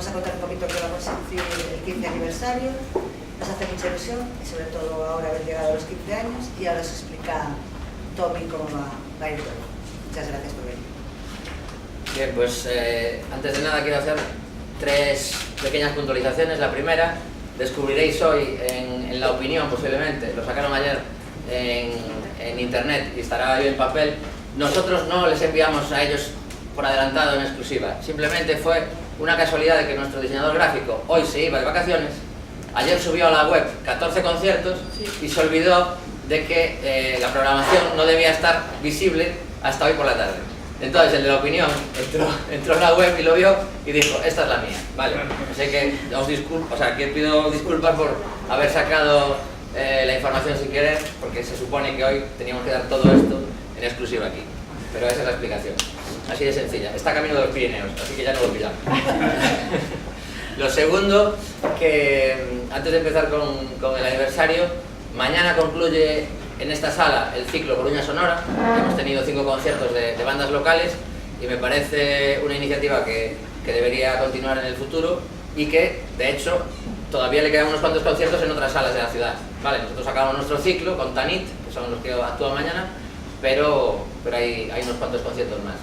vamos a contar un poquito que vamos a decir el 15 aniversario, nos hace mucha ilusión y sobre todo ahora haber llegado a los 15 años y ahora os explica Tommy cómo va a ir todo. Muchas gracias por venir. Bien, pues antes de nada quiero hacer 3 pequeñas puntualizaciones. La primera, descubriréis hoy en La Opinión, posiblemente, lo sacaron ayer en internet y estará hoy en papel. Nosotros no les enviamos a ellos por adelantado en exclusiva, simplemente fue una casualidad de que nuestro diseñador gráfico hoy se iba de vacaciones, ayer subió a la web 14 conciertos y se olvidó de que la programación no debía estar visible hasta hoy por la tarde. Entonces el de La Opinión entró en la web y lo vio y dijo, esta es la mía, vale. Así que os disculpo, que pido disculpas por haber sacado la información sin querer, porque se supone que hoy teníamos que dar todo esto en exclusiva aquí. Pero esa es la explicación, así de sencilla. Está camino de los Pirineos, así que ya no lo olvidamos. Lo segundo, que antes de empezar con el aniversario, mañana concluye en esta sala el ciclo Coruña Sonora. Hemos tenido 5 conciertos de bandas locales y me parece una iniciativa que debería continuar en el futuro y que, de hecho, todavía le quedan unos cuantos conciertos en otras salas de la ciudad. Vale, nosotros acabamos nuestro ciclo con Tanit, que son los que actúan mañana, pero hay unos cuantos conciertos más.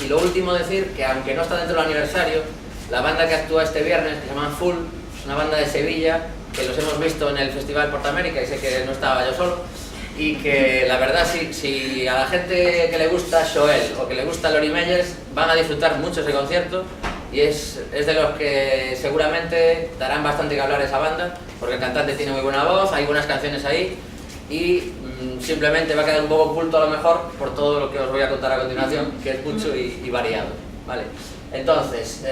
Y lo último, decir que aunque no está dentro del aniversario, la banda que actúa este viernes, que se llama Full, es una banda de Sevilla, que los hemos visto en el Festival Portamérica y sé que no estaba yo solo, y que la verdad si a la gente que le gusta Joel o que le gusta Lori Meyers van a disfrutar mucho ese concierto y es de los que seguramente darán bastante que hablar esa banda, porque el cantante tiene muy buena voz, hay buenas canciones ahí y simplemente va a quedar un poco oculto a lo mejor por todo lo que os voy a contar a continuación, que es mucho y variado, ¿vale? Entonces,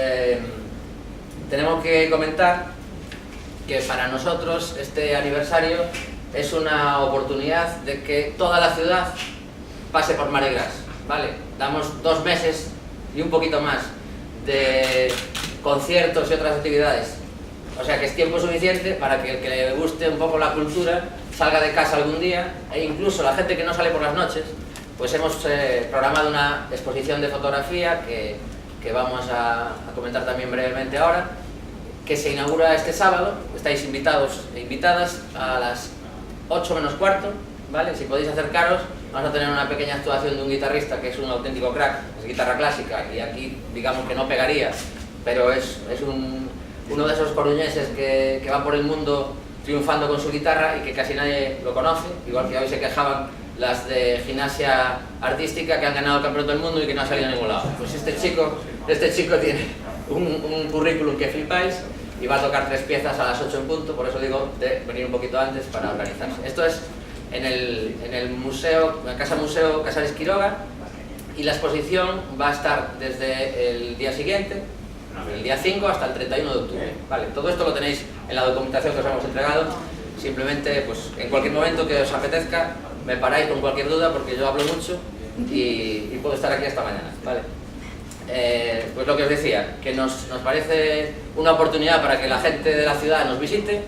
tenemos que comentar que para nosotros este aniversario es una oportunidad de que toda la ciudad pase por Mardi Gras, ¿vale? Damos 2 meses y un poquito más de conciertos y otras actividades, o sea que es tiempo suficiente para que el que le guste un poco la cultura salga de casa algún día, e incluso la gente que no sale por las noches, pues hemos programado una exposición de fotografía que vamos a comentar también brevemente ahora, que se inaugura este sábado. Estáis invitados e invitadas a las 8 menos cuarto, ¿vale? Si podéis acercaros, vamos a tener una pequeña actuación de un guitarrista que es un auténtico crack, es guitarra clásica y aquí digamos que no pegaría, pero es uno de esos coruñeses que va por el mundo triunfando con su guitarra y que casi nadie lo conoce, igual que hoy se quejaban las de gimnasia artística que han ganado el campeonato del mundo y que no han salido a ningún lado. Pues este chico tiene un currículum que flipáis y va a tocar 3 piezas a las 8 en punto, por eso digo de venir un poquito antes para organizarse. Esto es en el museo, la Casa Museo Casares Quiroga, y la exposición va a estar desde el día siguiente, el día 5 hasta el 31 de octubre. Vale, todo esto lo tenéis en la documentación que os hemos entregado. Simplemente, pues en cualquier momento que os apetezca, me paráis con cualquier duda porque yo hablo mucho y puedo estar aquí hasta mañana, ¿vale? Pues lo que os decía, que nos parece una oportunidad para que la gente de la ciudad nos visite,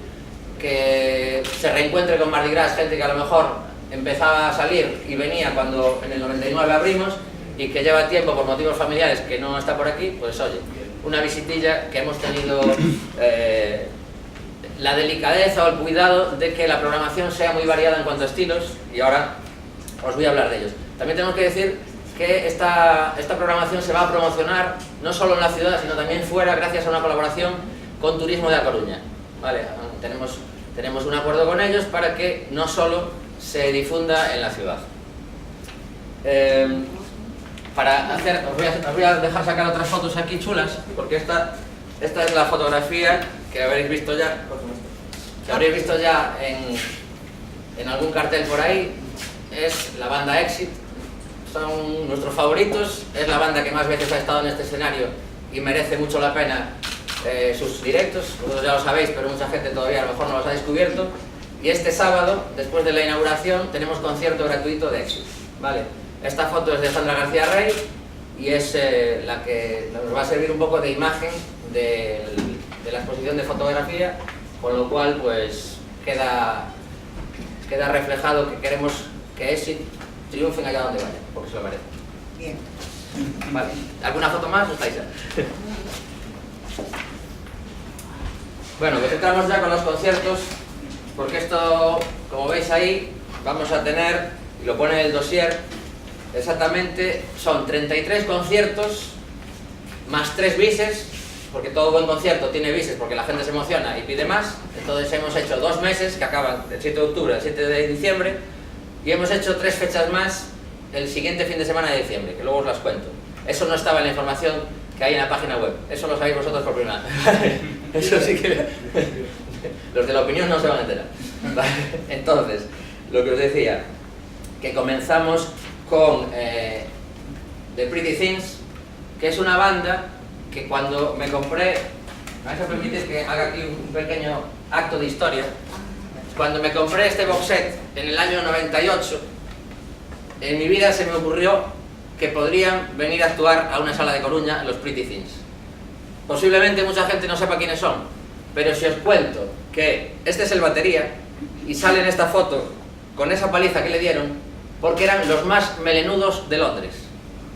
que se reencuentre con Mardi Gras, gente que a lo mejor empezaba a salir y venía cuando en el 99 abrimos y que lleva tiempo por motivos familiares que no está por aquí, pues oye, una visitilla que hemos tenido la delicadeza o el cuidado de que la programación sea muy variada en cuanto a estilos y ahora os voy a hablar de ellos. También tenemos que decir que esta programación se va a promocionar no solo en la ciudad sino también fuera gracias a una colaboración con Turismo de A Coruña, ¿vale? Tenemos un acuerdo con ellos para que no solo se difunda en la ciudad. Os voy a dejar sacar otras fotos aquí chulas, porque esta es la fotografía que habréis visto ya, en algún cartel por ahí. Es la banda Exit, son nuestros favoritos, es la banda que más veces ha estado en este escenario y merece mucho la pena sus directos. Vosotros ya lo sabéis, pero mucha gente todavía a lo mejor no los ha descubierto. Y este sábado, después de la inauguración, tenemos concierto gratuito de Exit, ¿vale? Esta foto es de Sandra García Rey y es la que nos va a servir un poco de imagen de la exposición de fotografía, con lo cual pues queda reflejado que queremos que Exit triunfen allá donde vayan, porque se lo merece. Bien. Vale. ¿Alguna foto más o estáis ya? Bueno, pues entramos ya con los conciertos, porque esto, como veis ahí, vamos a tener, y lo pone en el dossier, exactamente, son 33 conciertos, más 3 bises, porque todo buen concierto tiene bises, porque la gente se emociona y pide más. Entonces hemos hecho 2 meses, que acaban el 7 de octubre al 7 de diciembre, y hemos hecho 3 fechas más el siguiente fin de semana de diciembre, que luego os las cuento. Eso no estaba en la información que hay en la página web, eso lo sabéis vosotros por primera vez. Eso sí que... los de la opinión no se van a enterar. Vale. Entonces, lo que os decía, que comenzamos con The Pretty Things, que es una banda que cuando me compré, ¿me vais a permitir que haga aquí un pequeño acto de historia? Cuando me compré este box set en el año 98, en mi vida se me ocurrió que podrían venir a actuar a una sala de Coruña los Pretty Things. Posiblemente mucha gente no sepa quiénes son, pero si os cuento que este es el batería y sale en esta foto con esa paliza que le dieron, porque eran los más melenudos de Londres.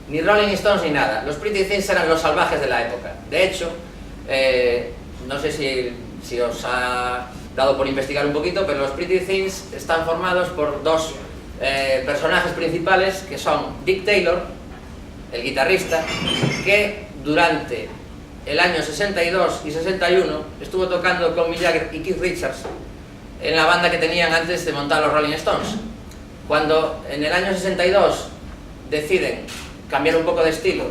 Ni Rolling Stones ni nada. Los Pretty Things eran los salvajes de la época. De hecho, no sé si os ha dado por investigar un poquito, pero los Pretty Things están formados por 2 personajes principales, que son Dick Taylor, el guitarrista, que durante el año 62 y 61 estuvo tocando con Mick Jagger y Keith Richards en la banda que tenían antes de montar los Rolling Stones. Cuando en el año 62 deciden cambiar un poco de estilo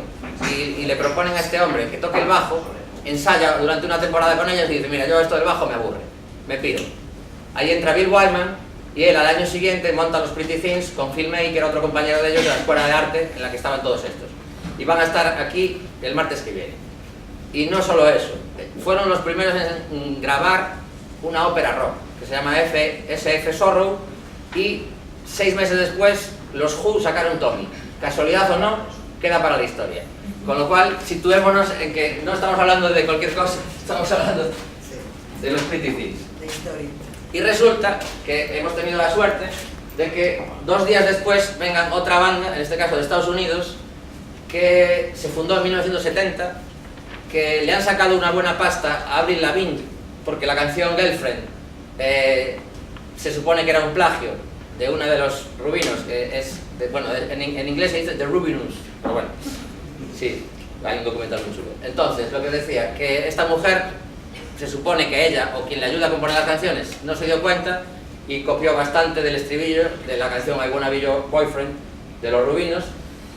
y le proponen a este hombre que toque el bajo, ensaya durante una temporada con ellos y dice: mira, yo esto del bajo me aburre, me piro. Ahí entra Bill Wyman y él al año siguiente monta los Pretty Things con Phil May, que era otro compañero de ellos de la Escuela de Arte en la que estaban todos estos, y van a estar aquí el martes que viene. Y no solo eso, fueron los primeros en grabar una ópera rock que se llama SF Sorrow, y 6 meses después los Who sacaron Tommy. Casualidad o no, queda para la historia. Con lo cual, situémonos en que no estamos hablando de cualquier cosa, estamos hablando de los Pretty Things. De historia. Y resulta que hemos tenido la suerte de que 2 días después vengan otra banda, en este caso de Estados Unidos, que se fundó en 1970, que le han sacado una buena pasta a Avril Lavigne, porque la canción Girlfriend se supone que era un plagio de uno de los rubinos, que es, bueno, en inglés se dice The Rubinus, pero bueno, sí, hay un documental muy chulo. Entonces, lo que decía, que esta mujer, se supone que ella, o quien le ayuda a componer las canciones, no se dio cuenta y copió bastante del estribillo de la canción I Wanna Be Your Boyfriend de los Rubinos,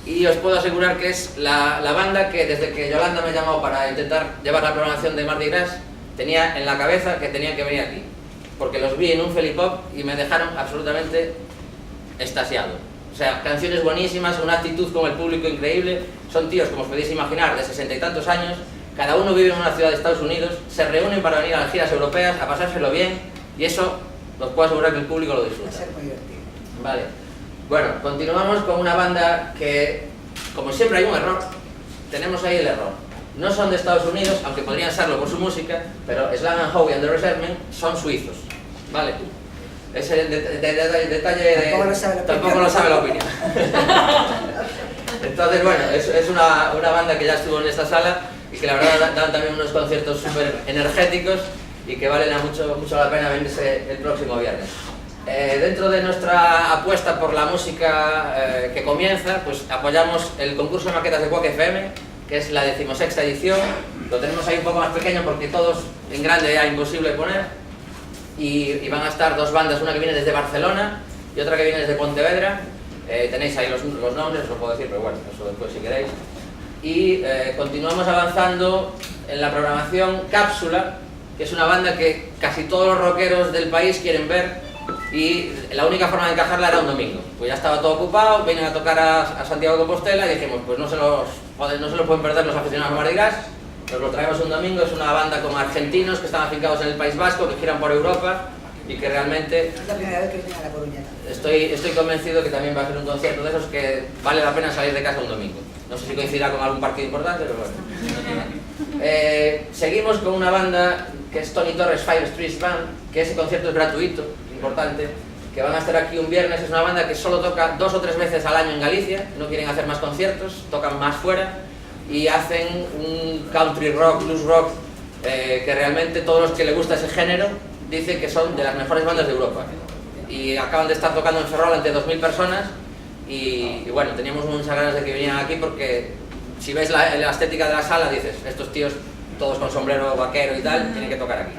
y os puedo asegurar que es la banda que desde que Yolanda me llamó para intentar llevar la programación de Mardi Gras, tenía en la cabeza que tenían que venir aquí, porque los vi en un Felipop y me dejaron absolutamente extasiado. O sea, canciones buenísimas, una actitud con el público increíble. Son tíos, como os podéis imaginar, de 60 y tantos años, cada uno vive en una ciudad de Estados Unidos, se reúnen para venir a las giras europeas, a pasárselo bien, y eso os puedo asegurar que el público lo disfruta. Va a ser muy divertido. Vale. Bueno, continuamos con una banda que, como siempre hay un error, tenemos ahí el error. No son de Estados Unidos, aunque podrían serlo por su música, pero Slam and Howie and the Reservoir son suizos. Vale. Ese detalle de... Tampoco lo sabe la opinión. Entonces, bueno, es una banda que ya estuvo en esta sala y que la verdad dan también unos conciertos súper energéticos y que valen mucho la pena venirse el próximo viernes. Dentro de nuestra apuesta por la música que comienza, pues apoyamos el concurso de maquetas de Quack FM, que es la 16ª edición. Lo tenemos ahí un poco más pequeño porque todos en grande ya imposible poner, y van a estar 2 bandas, una que viene desde Barcelona y otra que viene desde Pontevedra. Tenéis ahí los nombres, os lo puedo decir, pero bueno, eso después si queréis. Y continuamos avanzando en la programación Cápsula, que es una banda que casi todos los rockeros del país quieren ver, y la única forma de encajarla era un domingo, pues ya estaba todo ocupado, vienen a tocar a Santiago de Compostela y dijimos, pues no se los pueden perder los aficionados a Mardi Gras, nos lo traemos un domingo. Es una banda como argentinos que están afincados en el País Vasco, que giran por Europa y que realmente... Es la primera vez que vienen a La Coruña. Estoy convencido que también va a ser un concierto de esos que vale la pena salir de casa un domingo. No sé si coincidirá con algún partido importante, pero bueno. Seguimos con una banda que es Tony Torres Fire Street Band, que ese concierto es gratuito, importante, que van a estar aquí un viernes. Es una banda que solo toca 2 o 3 veces al año en Galicia, no quieren hacer más conciertos, tocan más fuera y hacen un country rock, blues rock que realmente todos los que le gusta ese género dicen que son de las mejores bandas de Europa. Y acaban de estar tocando en Ferrol ante 2000 personas y bueno, teníamos muchas ganas de que vinieran aquí porque si ves la estética de la sala dices, estos tíos todos con sombrero vaquero y tal, tienen que tocar aquí.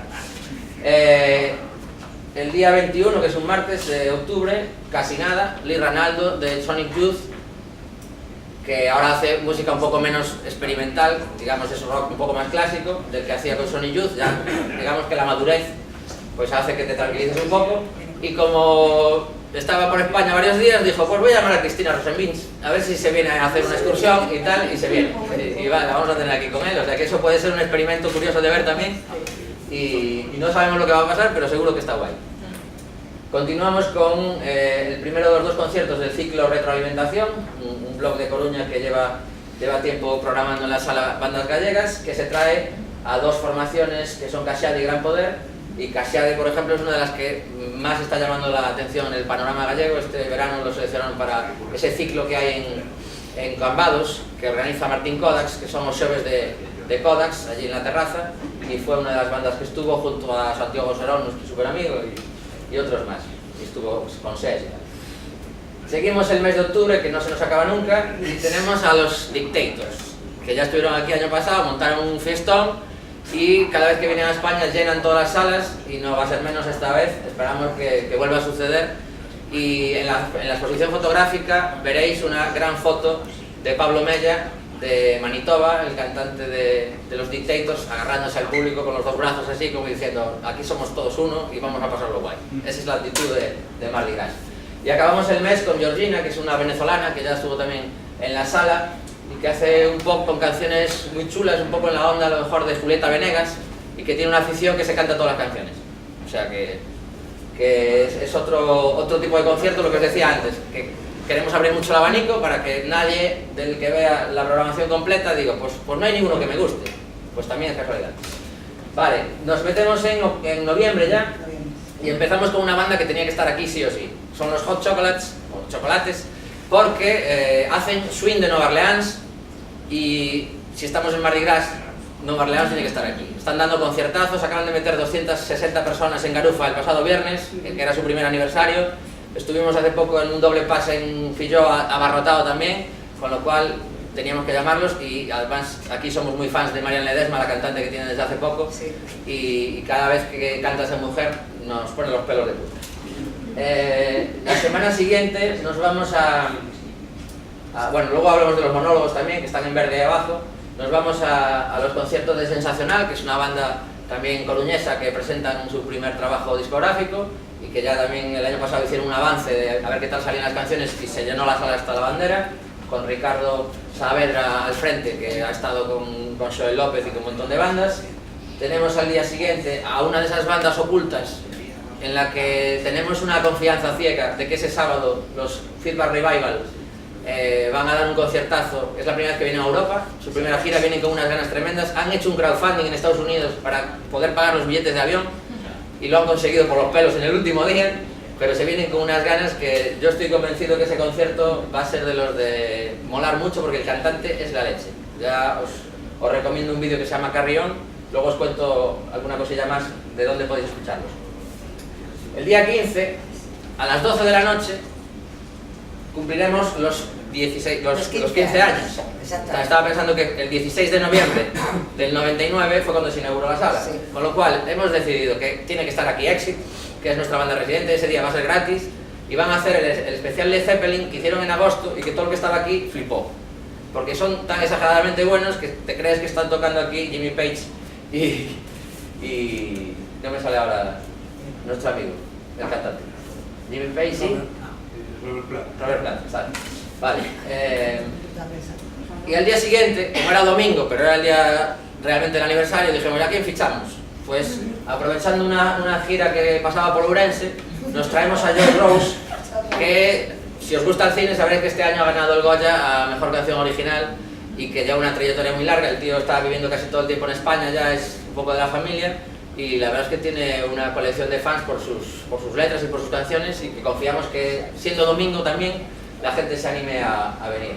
El día 21, que es un martes de octubre, casi nada, Lee Ranaldo de Sonic Youth, que ahora hace música un poco menos experimental, digamos es un rock un poco más clásico del que hacía con Sonic Youth, ya digamos que la madurez pues hace que te tranquilices un poco, y como estaba por España varios días, dijo, pues voy a llamar a Cristina Rosenvins, a ver si se viene a hacer una excursión y tal, y se viene, y vale, vamos a tener aquí con él, o sea que eso puede ser un experimento curioso de ver también, y no sabemos lo que va a pasar, pero seguro que está guay. Continuamos con el primero de los 2 conciertos del ciclo Retroalimentación, un blog de Coruña que lleva tiempo programando en la sala Bandas Gallegas, que se trae a 2 formaciones que son Caxiade y Gran Poder, y Caxiade, por ejemplo, es una de las que más está llamando la atención en el panorama gallego. Este verano lo seleccionaron para ese ciclo que hay en Cambados, que organiza Martín Kodax, que son los xoves de Kodax, allí en la terraza, y fue una de las bandas que estuvo junto a Santiago Serón, nuestro super amigo, y otros más, y estuvo con SES. Seguimos el mes de octubre, que no se nos acaba nunca, y tenemos a los Dictators, que ya estuvieron aquí el año pasado, montaron un fiestón, y cada vez que vienen a España llenan todas las salas, y no va a ser menos esta vez, esperamos que vuelva a suceder. Y en la exposición fotográfica veréis una gran foto de Pablo Mella, de Manitoba, el cantante de los Dictators, agarrándose al público con los 2 brazos así, como diciendo, aquí somos todos uno y vamos a pasarlo guay. Esa es la actitud de Mardi Gras. Y acabamos el mes con Georgina, que es una venezolana, que ya estuvo también en la sala, y que hace un pop con canciones muy chulas, un poco en la onda a lo mejor de Julieta Venegas, y que tiene una afición que se canta todas las canciones. O sea que es otro tipo de concierto, lo que os decía antes, que queremos abrir mucho el abanico para que nadie del que vea la programación completa diga, pues no hay ninguno que me guste, pues también es casualidad. Vale, nos metemos en noviembre ya, y empezamos con una banda que tenía que estar aquí sí o sí. Son los Hot Chocolates, o Chocolates, porque hacen swing de Nueva Orleans, y si estamos en Mardi Gras, Nueva Orleans tiene que estar aquí. Están dando conciertazos, acaban de meter 260 personas en Garufa el pasado viernes, que era su primer aniversario. Estuvimos hace poco en un doble pase en Filló, abarrotado también, con lo cual teníamos que llamarlos, y además aquí somos muy fans de Marian Ledesma, la cantante que tiene desde hace poco, sí. Y cada vez que canta esa mujer nos pone los pelos de punta. La semana siguiente nos vamos bueno, luego hablamos de los monólogos también, que están en verde ahí abajo. Nos vamos a los conciertos de Sensacional, que es una banda también coruñesa que presentan su primer trabajo discográfico, y que ya también el año pasado hicieron un avance de a ver qué tal salían las canciones, y se llenó la sala hasta la bandera, con Ricardo Saavedra al frente, que ha estado con Joel López y con un montón de bandas. Tenemos al día siguiente a una de esas bandas ocultas en la que tenemos una confianza ciega de que ese sábado los Feedback Revival van a dar un conciertazo. Es la primera vez que vienen a Europa, su primera gira, vienen con unas ganas tremendas. Han hecho un crowdfunding en Estados Unidos para poder pagar los billetes de avión, y lo han conseguido por los pelos en el último día, pero se vienen con unas ganas que yo estoy convencido que ese concierto va a ser de los de molar mucho, porque el cantante es la leche. Ya os recomiendo un vídeo que se llama Carrión, luego os cuento alguna cosilla más de dónde podéis escucharlos. El día 15, a las 12 de la noche, cumpliremos los 15 años. Estaba pensando que el 16 de noviembre del 99 fue cuando se inauguró la sala, sí. Con lo cual hemos decidido que tiene que estar aquí Exit, que es nuestra banda residente. Ese día va a ser gratis, y van a hacer el especial de Zeppelin que hicieron en agosto, y que todo el que estaba aquí flipó, porque son tan exageradamente buenos que te crees que están tocando aquí Jimmy Page y no me sale ahora nuestro amigo, el cantante. Jimmy Page y Robert Plant, ¿sabes? Vale. Y al día siguiente, como era domingo, pero era el día realmente del aniversario, dijimos, ¿a quién fichamos? Pues aprovechando una gira que pasaba por Ourense, nos traemos a George Rose, que si os gusta el cine sabréis que este año ha ganado el Goya a Mejor Canción Original, y que lleva una trayectoria muy larga. El tío está viviendo casi todo el tiempo en España, ya es un poco de la familia, y la verdad es que tiene una colección de fans por sus letras y por sus canciones, y que confiamos que, siendo domingo también, la gente se anime a venir.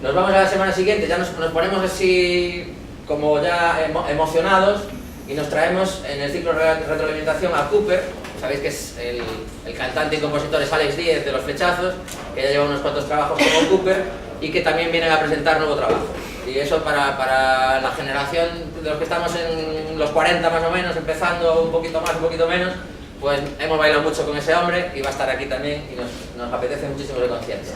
Nos vamos a la semana siguiente, ya nos ponemos así como ya emocionados, y nos traemos en el ciclo de retroalimentación a Cooper. Sabéis que es el cantante y compositor es Alex Díez de Los Flechazos, que ya lleva unos cuantos trabajos como Cooper y que también vienen a presentar nuevo trabajo. Y eso para la generación de los que estamos en los 40 más o menos, empezando un poquito más, un poquito menos, pues hemos bailado mucho con ese hombre y va a estar aquí también y nos apetece muchísimo el concierto.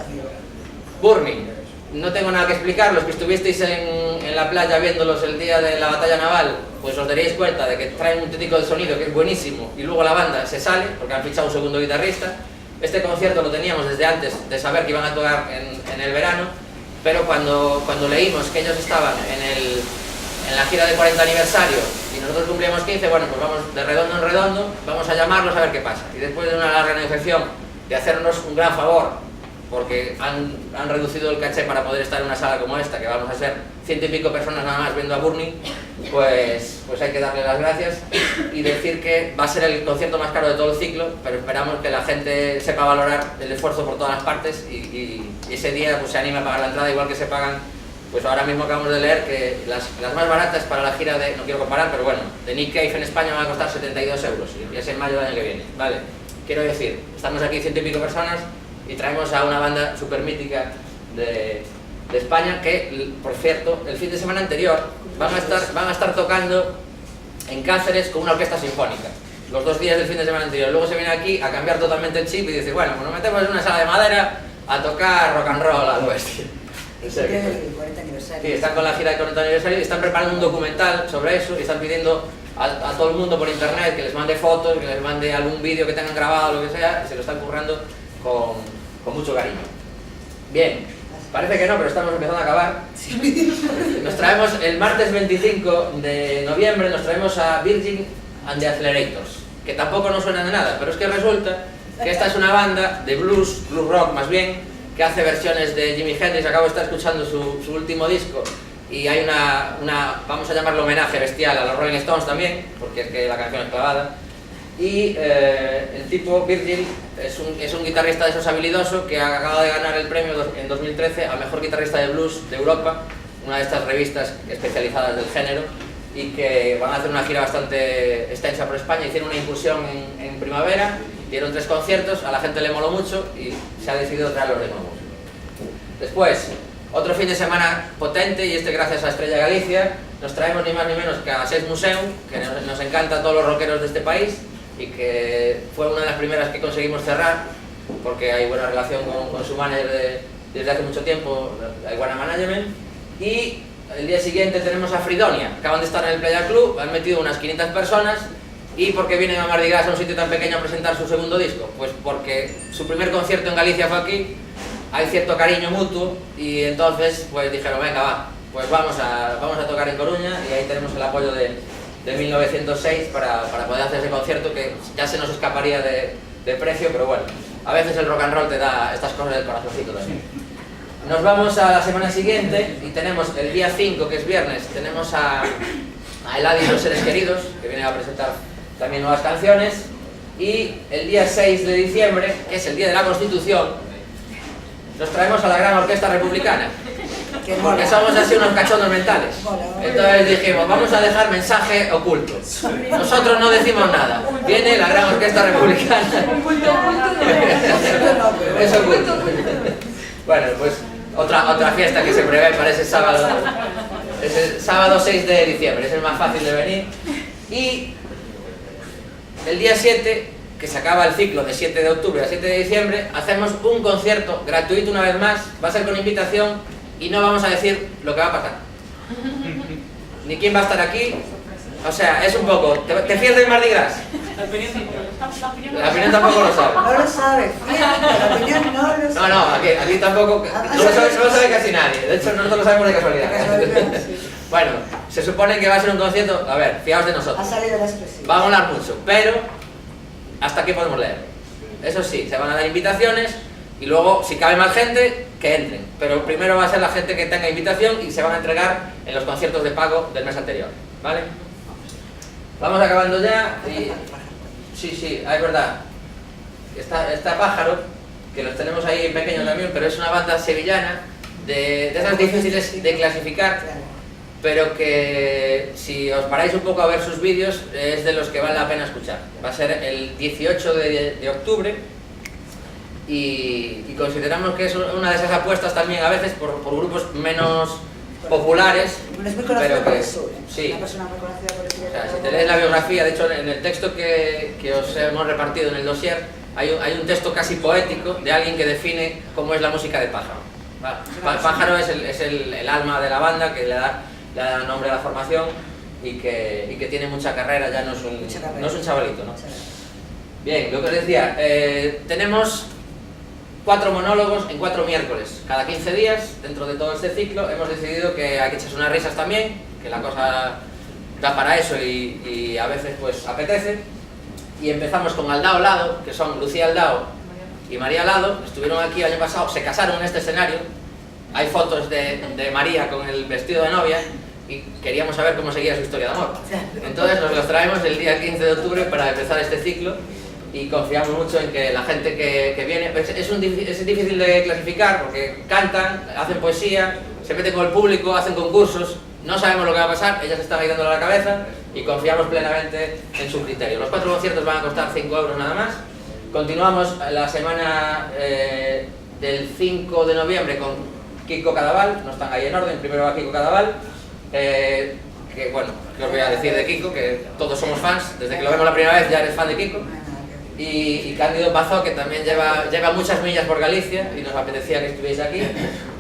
Burning, no tengo nada que explicar, los que estuvisteis en la playa viéndolos el día de la batalla naval, pues os daréis cuenta de que traen un técnico de sonido que es buenísimo y luego la banda se sale porque han fichado un segundo guitarrista. Este concierto lo teníamos desde antes de saber que iban a tocar en el verano, pero cuando leímos que ellos estaban en la gira de 40 aniversario y nosotros cumplíamos 15, bueno, pues vamos de redondo en redondo, vamos a llamarlos a ver qué pasa. Y después de una larga negociación, de hacernos un gran favor, porque han reducido el caché para poder estar en una sala como esta, que vamos a ser 100 y pico personas nada más viendo a Burning, pues hay que darle las gracias y decir que va a ser el concierto más caro de todo el ciclo, pero esperamos que la gente sepa valorar el esfuerzo por todas las partes y ese día pues se anime a pagar la entrada, igual que se pagan, pues ahora mismo acabamos de leer que las más baratas para la gira de, no quiero comparar, pero bueno, de Nick Cave en España van a costar 72 euros y es en mayo del año que viene, ¿vale? Quiero decir, estamos aquí 100 y pico personas y traemos a una banda súper mítica de España que, por cierto, el fin de semana anterior van a estar tocando en Cáceres con una orquesta sinfónica. Los 2 días del fin de semana anterior. Luego se viene aquí a cambiar totalmente el chip y decir, bueno, pues nos metemos en una sala de madera a tocar rock and roll al oeste. En serio. El 40 aniversario. Sí, están con la gira de 40 aniversario y están preparando un documental sobre eso y están pidiendo a todo el mundo por internet que les mande fotos, que les mande algún vídeo que tengan grabado, lo que sea, y se lo están currando con mucho cariño. Bien, parece que no, pero estamos empezando a acabar. Nos traemos el martes 25 de noviembre, nos traemos a Virgin and the Accelerators, que tampoco nos suena de nada, pero es que resulta que esta es una banda de blues rock más bien, que hace versiones de Jimi Hendrix. Acabo de estar escuchando su último disco y hay una, vamos a llamarlo homenaje bestial a los Rolling Stones también, porque es que la canción es clavada. Y el tipo Virgil es un guitarrista de esos habilidoso que acaba de ganar el premio en 2013 al mejor guitarrista de blues de Europa, una de estas revistas especializadas del género, y que van a hacer una gira bastante extensa por España. Hicieron una incursión en primavera, dieron 3 conciertos, a la gente le moló mucho y se ha decidido traerlos de nuevo. Después, otro fin de semana potente, y gracias a Estrella Galicia, nos traemos ni más ni menos que a Sex Museum, que nos encanta a todos los rockeros de este país y que fue una de las primeras que conseguimos cerrar porque hay buena relación con su manager desde hace mucho tiempo, la Iguana Management. Y el día siguiente tenemos a Fridonia, acaban de estar en el Playa Club, han metido unas 500 personas. ¿Y por qué vienen a Mardi Gras, a un sitio tan pequeño, a presentar su segundo disco? Pues porque su primer concierto en Galicia fue aquí, hay cierto cariño mutuo y entonces pues dijeron, venga va, pues vamos a tocar en Coruña, y ahí tenemos el apoyo de 1906 para poder hacer ese concierto, que ya se nos escaparía de precio, pero bueno, a veces el rock and roll te da estas cosas del corazoncito también. Nos vamos a la semana siguiente y tenemos el día 5, que es viernes, tenemos a Eladio y los Seres Queridos, que vienen a presentar también nuevas canciones, y el día 6 de diciembre, que es el día de la Constitución, nos traemos a la Gran Orquesta Republicana, porque somos así unos cachondos mentales. Entonces dijimos, vamos a dejar mensaje oculto. Nosotros no decimos nada. Viene la Gran Orquesta Republicana. Es oculto. Bueno, pues otra fiesta que se prevé para ese sábado. Es el sábado 6 de diciembre, es el más fácil de venir. Y el día 7, que se acaba el ciclo de 7 de octubre a 7 de diciembre, hacemos un concierto gratuito una vez más, va a ser con invitación y no vamos a decir lo que va a pasar. Ni quién va a estar aquí, o sea, es un poco, ¿te fías del Mardi Gras? La opinión tampoco lo sabe. No lo sabe, la opinión no lo sabe. No, aquí tampoco, no lo sabe casi nadie, de hecho nosotros lo sabemos de casualidad. Bueno, se supone que va a ser un concierto, a ver, fiaos de nosotros. Ha salido la expresión. Va a molar mucho, pero hasta aquí podemos leer. Eso sí, se van a dar invitaciones y luego, si cabe más gente, que entren. Pero primero va a ser la gente que tenga invitación y se van a entregar en los conciertos de pago del mes anterior, ¿vale? Vamos acabando ya y... Sí, es verdad. Está Pájaro, que los tenemos ahí en pequeño también, pero es una banda sevillana de esas difíciles de clasificar. pero que si os paráis un poco a ver sus vídeos es de los que vale la pena escuchar. Va a ser el 18 de octubre y consideramos que es una de esas apuestas también a veces por grupos menos populares, es muy conocido pero por que el sur, sí. Una persona muy conocida por el sur. O sea, si te lees la biografía, de hecho en el texto que os hemos repartido en el dossier hay un texto casi poético de alguien que define cómo es la música de Pájaro. ¿Vale? Pájaro es el alma de la banda que le da nombre a la formación y que tiene mucha carrera, ya no es un chavalito, ¿no? Bien, lo que os decía, tenemos 4 monólogos en 4 miércoles, cada 15 días, dentro de todo este ciclo. Hemos decidido que hay que echarse unas risas también, que la cosa da para eso y a veces pues apetece. Y empezamos con Aldao Lado, que son Lucía Aldao y María Lado. Estuvieron aquí el año pasado, se casaron en este escenario. Hay fotos de María con el vestido de novia y queríamos saber cómo seguía su historia de amor. Entonces nos los traemos el día 15 de octubre para empezar este ciclo y confiamos mucho en que la gente que viene... Es difícil de clasificar porque cantan, hacen poesía, se meten con el público, hacen concursos. No sabemos lo que va a pasar, ellas están ahí dándole la cabeza y confiamos plenamente en su criterio. Los 4 conciertos van a costar 5 euros nada más. Continuamos la semana del 5 de noviembre con Kiko Cadaval, no están ahí en orden, primero va Kiko Cadaval, que bueno, que os voy a decir de Kiko, que todos somos fans, desde que lo vemos la primera vez ya eres fan de Kiko. Y Cándido Pazó, que también lleva muchas millas por Galicia y nos apetecía que estuvierais aquí.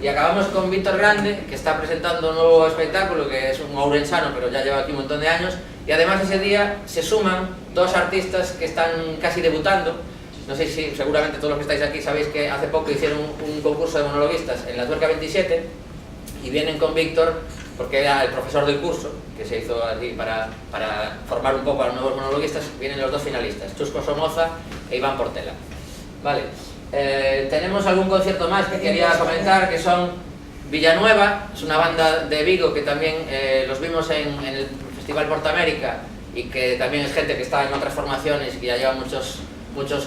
Y acabamos con Víctor Grande, que está presentando un nuevo espectáculo, que es un ourensano, pero ya lleva aquí un montón de años. Y además ese día se suman 2 artistas que están casi debutando. No sé si seguramente todos los que estáis aquí sabéis que hace poco hicieron un concurso de monologuistas en la Tuerca 27 y vienen con Víctor porque era el profesor del curso que se hizo allí para formar un poco a los nuevos monologuistas. Vienen los 2 finalistas, Chusco Somoza e Iván Portela. Vale. Tenemos algún concierto más que quería comentar, que son Villanueva, es una banda de Vigo que también los vimos en el Festival Portamérica y que también es gente que está en otras formaciones y que ya lleva muchos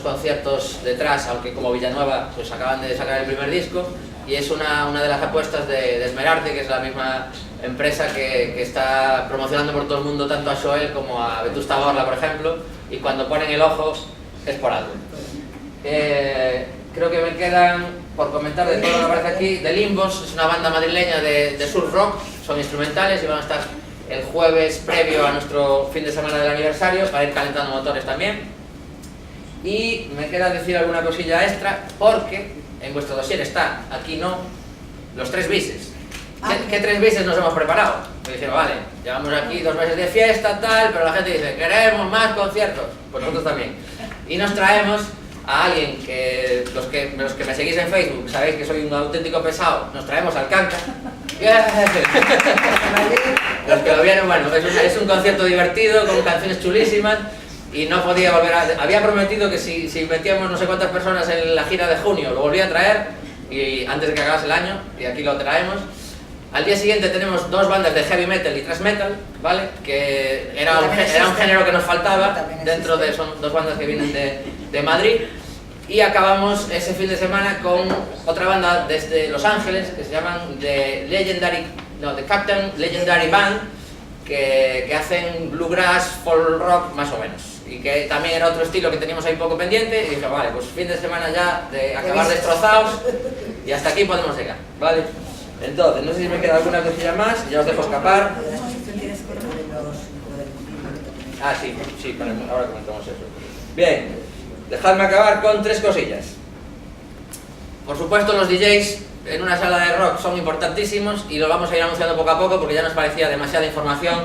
conciertos detrás, aunque como Villanueva pues acaban de sacar el primer disco, y es una de las apuestas de Esmerarte, que es la misma empresa que está promocionando por todo el mundo tanto a Xoel como a Vetusta Morla, por ejemplo, y cuando ponen el ojo es por algo. Creo que me quedan por comentar de todo lo que aparece aquí. The Limbos es una banda madrileña de surf rock, son instrumentales y van a estar el jueves previo a nuestro fin de semana del aniversario para ir calentando motores también. Y me queda decir alguna cosilla extra porque en vuestro dossier está, aquí no, los 3 bises. ¿Qué 3 bises nos hemos preparado? Me dijeron, vale, llevamos aquí 2 meses de fiesta, tal, pero la gente dice, queremos más conciertos. Pues nosotros también. Y nos traemos a alguien que los que me seguís en Facebook sabéis que soy un auténtico pesado, nos traemos al Canca. Los que lo vieron, bueno, es un concierto divertido, con canciones chulísimas y no podía volver a... Había prometido que si metíamos no sé cuántas personas en la gira de junio lo volvía a traer y antes de que acabase el año, y aquí lo traemos. Al día siguiente tenemos 2 bandas de heavy metal y thrash metal, ¿vale? Que era un género que nos faltaba, dentro de... Son 2 bandas que vienen de Madrid. Y acabamos ese fin de semana con otra banda desde Los Ángeles, que se llaman The Captain Legendary Band, que hacen bluegrass, folk rock, más o menos. Y que también era otro estilo que teníamos ahí poco pendiente, y dije, vale, pues fin de semana ya de acabar destrozados, y hasta aquí podemos llegar, ¿vale? Entonces, no sé si me queda alguna cosilla más, ya os dejo escapar. Ah, sí, ahora comentamos eso. Bien, dejadme acabar con 3 cosillas. Por supuesto, los DJs en una sala de rock son importantísimos y lo vamos a ir anunciando poco a poco porque ya nos parecía demasiada información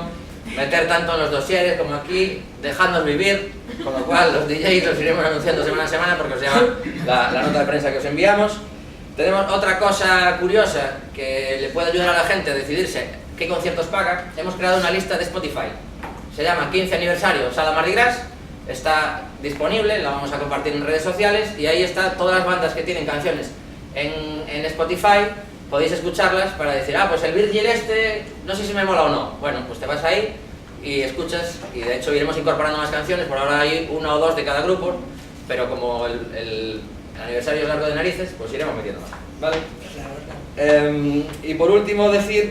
meter tanto en los dosieres como aquí, dejadnos vivir, con lo cual los DJs los iremos anunciando semana a semana porque os lleva la nota de prensa que os enviamos. Tenemos otra cosa curiosa que le puede ayudar a la gente a decidirse qué conciertos paga. Hemos creado una lista de Spotify, se llama 15 aniversario Sala Mardi Gras, está disponible, la vamos a compartir en redes sociales y ahí está todas las bandas que tienen canciones en Spotify. Podéis escucharlas para decir, pues el Virgil no sé si me mola o no. Bueno, pues te vas ahí y escuchas, y de hecho iremos incorporando más canciones. Por ahora hay 1 o 2 de cada grupo, pero como el aniversario es largo de narices, pues iremos metiendo más, ¿vale? Y por último decir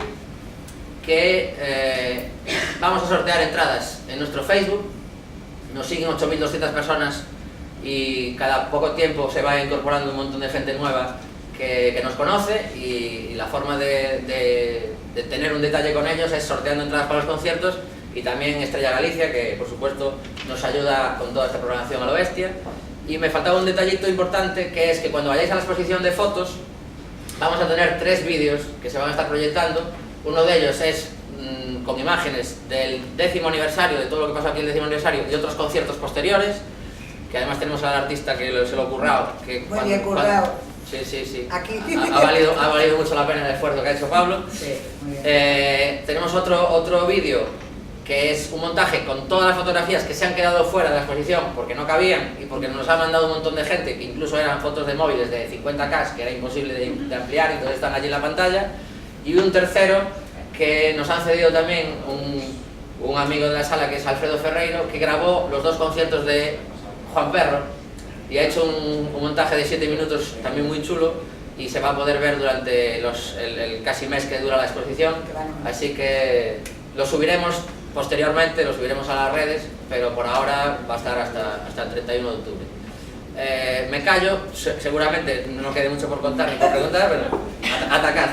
que vamos a sortear entradas en nuestro Facebook. Nos siguen 8.200 personas y cada poco tiempo se va incorporando un montón de gente nueva que nos conoce, y la forma de tener un detalle con ellos es sorteando entradas para los conciertos, y también Estrella Galicia, que por supuesto nos ayuda con toda esta programación a lo bestia. Y me faltaba un detallito importante, que es que cuando vayáis a la exposición de fotos vamos a tener 3 vídeos que se van a estar proyectando. Uno de ellos es con imágenes del 10º aniversario, de todo lo que pasó aquí el 10º aniversario y otros conciertos posteriores, que además tenemos al artista que se lo ha currado. Muy bien currado. Sí. Aquí. Ha valido mucho la pena el esfuerzo que ha hecho Pablo. Sí, muy bien. Tenemos otro vídeo que es un montaje con todas las fotografías que se han quedado fuera de la exposición porque no cabían y porque nos ha mandado un montón de gente, que incluso eran fotos de móviles de 50K que era imposible de ampliar, y entonces están allí en la pantalla. Y un tercero que nos han cedido también un amigo de la sala, que es Alfredo Ferreiro, que grabó los 2 conciertos de Juan Perro y ha hecho un montaje de 7 minutos también muy chulo, y se va a poder ver durante el casi mes que dura la exposición. Así que lo subiremos posteriormente, lo subiremos a las redes, pero por ahora va a estar hasta el 31 de octubre. Me callo, seguramente no quede mucho por contar ni por preguntar, pero atacad.